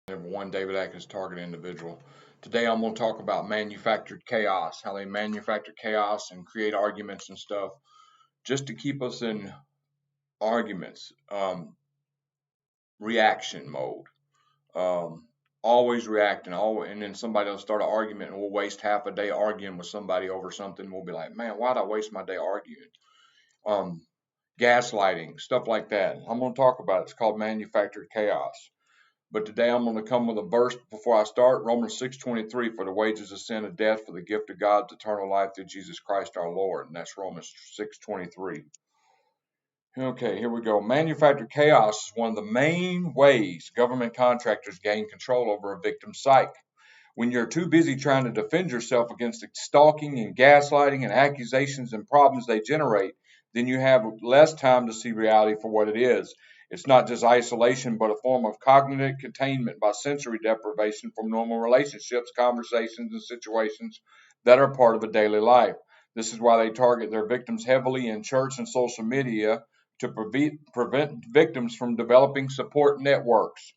Number one, David Atkins, target individual. Today I'm going to talk about manufactured chaos, how they manufacture chaos and create arguments and stuff just to keep us in arguments, reaction mode. Always reacting, and then somebody will start an argument and we'll waste half a day arguing with somebody over something. We'll be like, man, why'd I waste my day arguing? Um, Gaslighting, stuff like that. I'm going to talk about it. It's called manufactured chaos. But today I'm going to come with a verse before I start. Romans 6:23, for the wages of sin is death, for the gift of God is eternal life through Jesus Christ our Lord. And that's Romans 6:23. Okay, here we go. Manufactured chaos is one of the main ways government contractors gain control over a victim's psyche. When you're too busy trying to defend yourself against the stalking and gaslighting and accusations and problems they generate, then you have less time to see reality for what it is. It's not just isolation, but a form of cognitive containment by sensory deprivation from normal relationships, conversations, and situations that are part of a daily life. This is why they target their victims heavily in church and social media to prevent victims from developing support networks.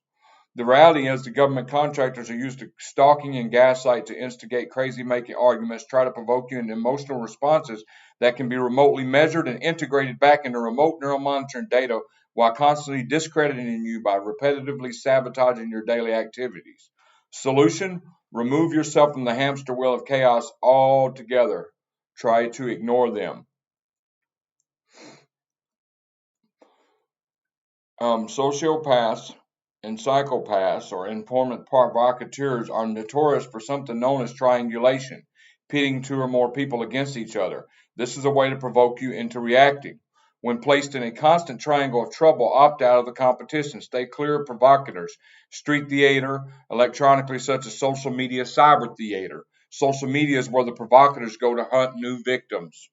The reality is the government contractors are used to stalking and gaslight to instigate crazy-making arguments, try to provoke you into emotional responses that can be remotely measured and integrated back into remote neural monitoring data while constantly discrediting you by repetitively sabotaging your daily activities. Solution: remove yourself from the hamster wheel of chaos altogether. Try to ignore them. Sociopaths and psychopaths or informant provocateurs are notorious for something known as triangulation, pitting two or more people against each other. This is a way to provoke you into reacting. When placed in a constant triangle of trouble, opt out of the competition. Stay clear of provocateurs. Street theater, electronically such as social media, cyber theater. Social media is where the provocateurs go to hunt new victims.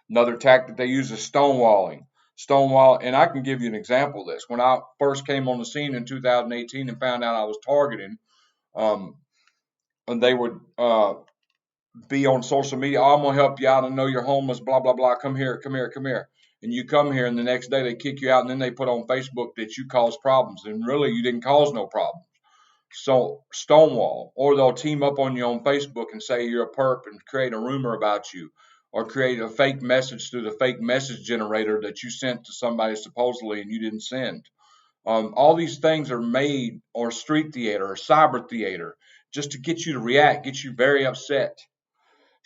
Another tactic they use is stonewalling. Stonewall, and I can give you an example of this. When I first came on the scene in 2018 and found out I was targeting, um, and they would be on social media, oh, I'm gonna help you out. I know you're homeless, blah blah blah. Come here, come here, come here. And you come here, and the next day they kick you out, and then they put on Facebook that you caused problems, and really you didn't cause no problem. So stonewall, or they'll team up on you on Facebook and say you're a perp and create a rumor about you, or create a fake message through the fake message generator that you sent to somebody supposedly and you didn't send. All these things are made, or street theater or cyber theater, just to get you to react, get you very upset.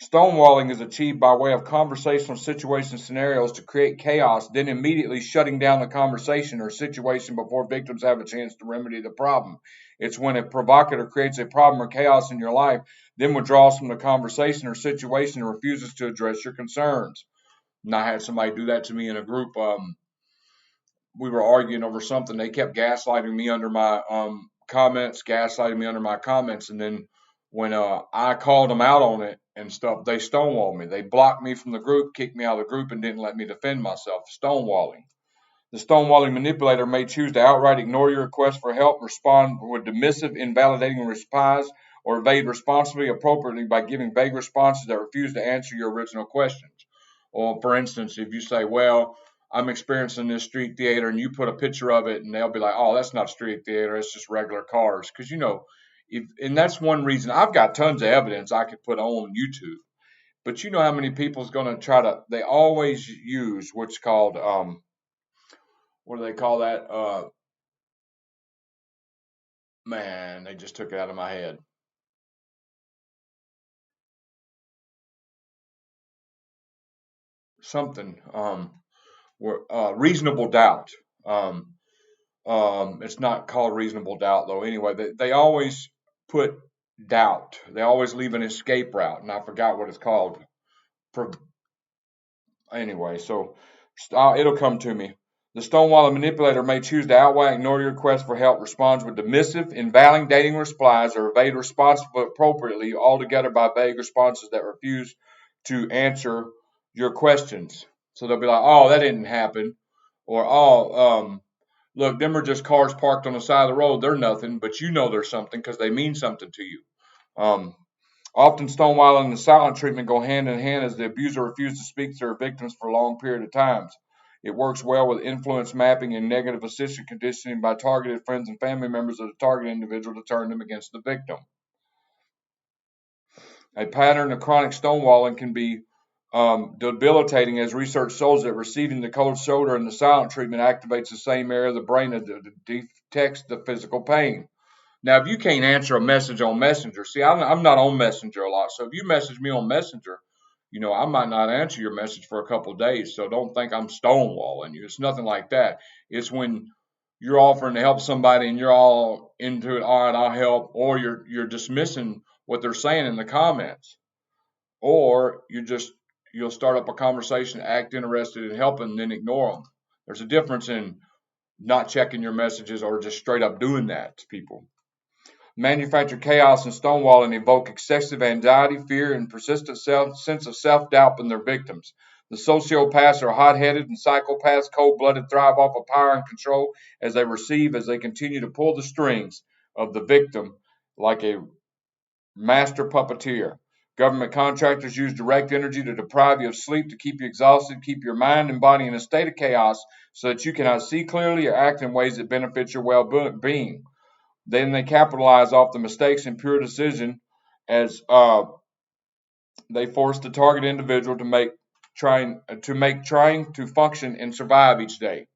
Stonewalling is achieved by way of conversational situation scenarios to create chaos, then immediately shutting down the conversation or situation before victims have a chance to remedy the problem. It's when a provocateur creates a problem or chaos in your life, then withdraws from the conversation or situation and refuses to address your concerns. And I had somebody do that to me in a group. We were arguing over something. They kept gaslighting me under my comments, and then when I called them out on it and stuff, they stonewalled me. They blocked me from the group, kicked me out of the group, and didn't let me defend myself. Stonewalling. The stonewalling manipulator may choose to outright ignore your request for help, respond with dismissive, invalidating replies, or evade responsibility appropriately by giving vague responses that refuse to answer your original questions. Or, for instance, if you say, well, I'm experiencing this street theater, and you put a picture of it, and they'll be like, oh, that's not street theater, it's just regular cars. Because, and that's one reason I've got tons of evidence I could put on YouTube. But you know how many people's going to try to, they always use what's called, what do they call that? Man, they just took it out of my head. Something, reasonable doubt. It's not called reasonable doubt though. Anyway, they always put doubt. They always leave an escape route, and I forgot what it's called. Anyway, so it'll come to me. The stonewalling manipulator may choose to outright ignore your request for help, responds with dismissive, invalidating replies, or evade response appropriately, altogether by vague responses that refuse to answer your questions. So they'll be like, "Oh, that didn't happen," or "Look, them are just cars parked on the side of the road. They're nothing, but you know they're something because they mean something to you." Um, Often stonewalling and silent treatment go hand in hand as the abuser refuses to speak to their victims for a long period of times. It works well with influence mapping and negative assisted conditioning by targeted friends and family members of the target individual to turn them against the victim. A pattern of chronic stonewalling can be debilitating, as research shows that receiving the cold shoulder and the silent treatment activates the same area of the brain that detects the physical pain. Now, if you can't answer a message on Messenger, see, I'm not on Messenger a lot, so if you message me on Messenger, I might not answer your message for a couple of days, so don't think I'm stonewalling you. It's nothing like that. It's when you're offering to help somebody and you're all into it, all right, I'll help, or you're dismissing what they're saying in the comments, or you'll start up a conversation, act interested in helping, and then ignore them. There's a difference in not checking your messages or just straight up doing that to people. Manufactured chaos and stonewalling evoke excessive anxiety, fear, and persistent sense of self-doubt in their victims. The sociopaths are hot-headed, and psychopaths, cold-blooded, thrive off of power and control as they continue to pull the strings of the victim like a master puppeteer. Government contractors use direct energy to deprive you of sleep, to keep you exhausted, keep your mind and body in a state of chaos so that you cannot see clearly or act in ways that benefit your well-being. Then they capitalize off the mistakes in pure decision as they force the target individual to trying to function and survive each day.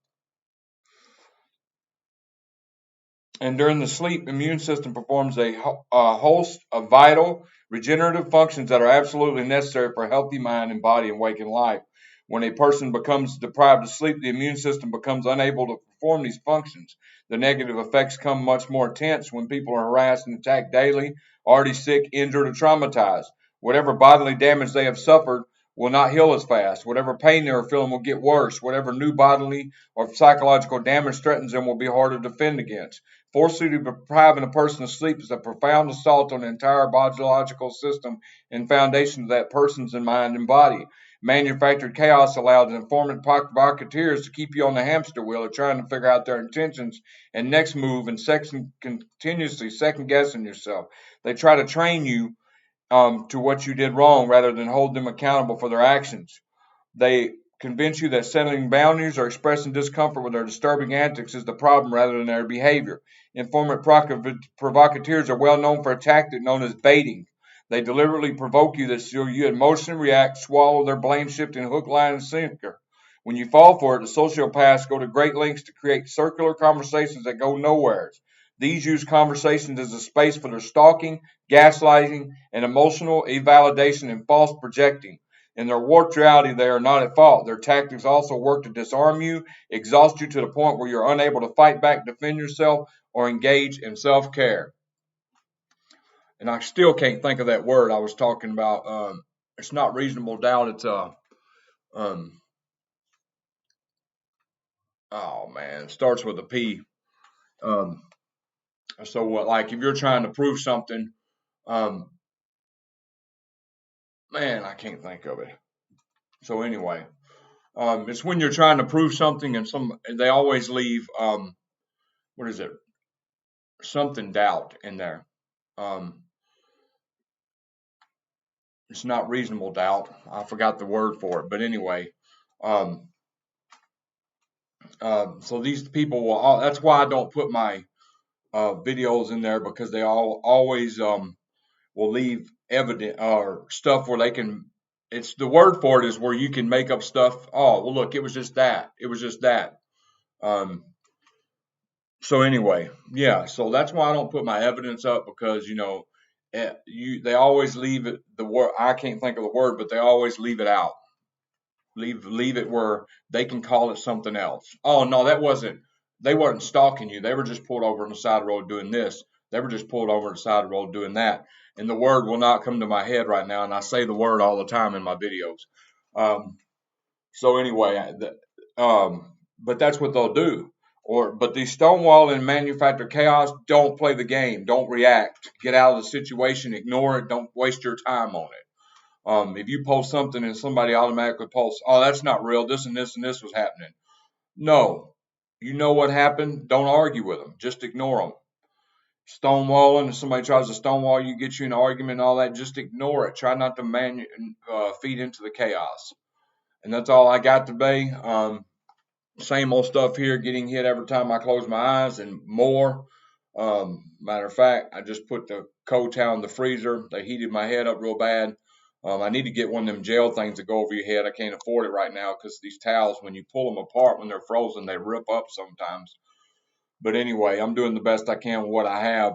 And during the sleep, immune system performs a host of vital regenerative functions that are absolutely necessary for a healthy mind and body and waking life. When a person becomes deprived of sleep, the immune system becomes unable to perform these functions. The negative effects come much more intense when people are harassed and attacked daily, already sick, injured, or traumatized. Whatever bodily damage they have suffered will not heal as fast. Whatever pain they are feeling will get worse. Whatever new bodily or psychological damage threatens them will be harder to defend against. Forcibly depriving a person of sleep is a profound assault on the entire biological system and foundation of that person's mind and body. Manufactured chaos allows informant provocateurs to keep you on the hamster wheel of trying to figure out their intentions and next move and continuously second guessing yourself. They try to train you to what you did wrong rather than hold them accountable for their actions. They convince you that setting boundaries or expressing discomfort with their disturbing antics is the problem rather than their behavior. Informant provocateurs are well known for a tactic known as baiting. They deliberately provoke you that you emotionally react, swallow their blame shifting hook, line, and sinker. When you fall for it, the sociopaths go to great lengths to create circular conversations that go nowhere. These use conversations as a space for their stalking, gaslighting, and emotional invalidation and false projecting. In their warped reality, they are not at fault. Their tactics also work to disarm you, exhaust you to the point where you're unable to fight back, defend yourself, or engage in self-care. And I still can't think of that word I was talking about. It's not reasonable doubt. It's oh man, it starts with a P. So what? Like if you're trying to prove something, man, I can't think of it. So anyway, it's when you're trying to prove something, and they always leave what is it? Something doubt in there. It's not reasonable doubt. I forgot the word for it, but anyway, so these people will. That's why I don't put my videos in there, because they always will leave evident or stuff where they can. It's the word for it is where you can make up stuff. Oh well, look, it was just that. It was just that. So anyway, yeah. So that's why I don't put my evidence up, because they always leave it the word. I can't think of the word, but they always leave it out. Leave it where they can call it something else. Oh no, they weren't stalking you. They were just pulled over on the side of the road doing this. They were just pulled over on the side of the road doing that. And the word will not come to my head right now, and I say the word all the time in my videos. So anyway, but that's what they'll do. But these stonewall and manufactured chaos don't play the game. Don't react. Get out of the situation. Ignore it. Don't waste your time on it. If you post something and somebody automatically posts, oh, that's not real. This and this and this was happening. No, you know what happened. Don't argue with them. Just ignore them. Stonewalling. If somebody tries to stonewall you, get you in an argument and all that, just ignore it. Try not to feed into the chaos. And that's all I got today. same old stuff here, getting hit every time I close my eyes and more. Matter of fact, I just put the cold towel in the freezer. They heated my head up real bad. I need to get one of them gel things that go over your head. I can't afford it right now because these towels, when you pull them apart when they're frozen, they rip up sometimes. But anyway, I'm doing the best I can with what I have.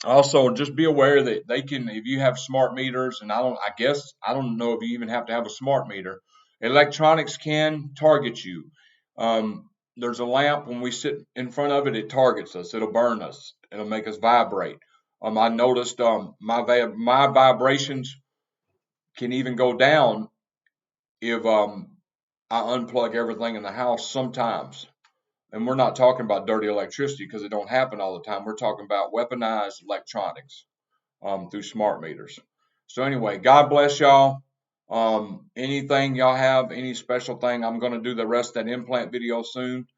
Also, just be aware that they can, if you have smart meters, and I don't know if you even have to have a smart meter. Electronics can target you. There's a lamp, when we sit in front of it, it targets us. It'll burn us. It'll make us vibrate. I noticed my vibrations can even go down if I unplug everything in the house sometimes. And we're not talking about dirty electricity because it don't happen all the time. We're talking about weaponized electronics through smart meters. So anyway, God bless y'all. Anything y'all have, any special thing, I'm going to do the rest of that implant video soon.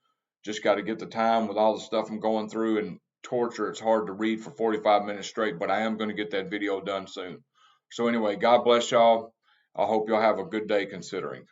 Just got to get the time with all the stuff I'm going through and torture. It's hard to read for 45 minutes straight, but I am going to get that video done soon. So anyway, God bless y'all. I hope y'all have a good day considering.